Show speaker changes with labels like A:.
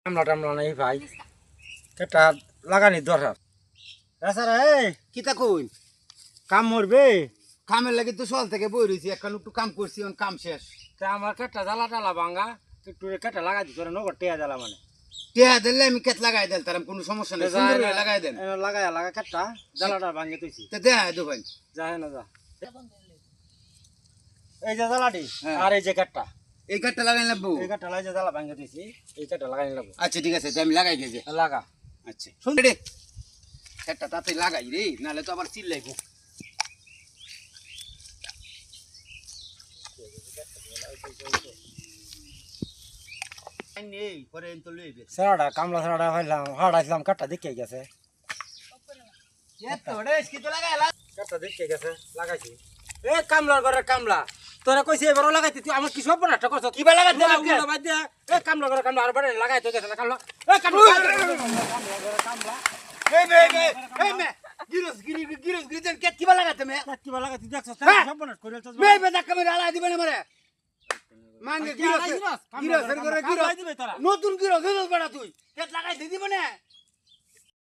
A: কামলা টামলা নাই ভাই একটা লাগানি দরকার তাছাড়া এই
B: কিতা কইন
A: কাম মরবে
B: কামের লাগি তো সকাল থেকে বই রইছি এখন একটু কাম করছি এখন কাম শেষ
A: তা আমার কেটটা জ্বালা টালা ভাঙ্গা একটু কেটে লাগাই দিতে নগর টেয়া জ্বালা মানে
B: টেহা দিলে আমি কেট লাগাই দেন তার কোনো সমস্যা নেই সুন্দর করে লাগাই দেন
A: লাগাই লাগা কেটটা জ্বালাটা ভাঙ্গে তুইছি
B: তে দেয়া দেবেন
A: যা না যা এই যে জ্বালাটি
B: হ্যাঁ।
A: আর এই যে কেটটা
B: এই কাঠটা লাগাই লাগবো
A: এই কেটটা লাই যে জ্বালা ভাঙ্গে তুইছি এই কেটটা লাগাই লাগবো
B: আচ্ছা ঠিক আছে আমি লাগাই গেছে
A: লাগা
B: আচ্ছা শুন রে কাঠটা তাতে লাগাই রে নালে তো আবার চিল্লাইবো নেই পরে তো লইবে
A: সারাটা কামলা সারাটা হইলাম হাড়াইছিলাম কাটটা দেখে গেছে
B: এত রে কি তো লাগাইলা
A: কাটটা দেখে গেছে লাগাইছি এ কামলার ঘরে কামলা তোরা কইছে এবারও লাগাইতে তুই আমার কি সব নষ্ট করছ
B: কিবা লাগাইতে
A: লাগবে বাদ দে এ কামলার ঘরে কামলা আর বাড়ি লাগাইতে গেছে না কামলা এ কামলা কামলা
B: এই মে গিরস গিরস কে কিবা লাগাতে মে
A: কিবা লাগাইতে দেখছ সব নষ্ট করে চল
B: মে বে ধাক্কা মেরে আলা দিবে না মারে মাঙ্গে গিরস গিরস এর করে গিরস নতুন গিরস গিরস বড়া তুই কে লাগাই দিবি না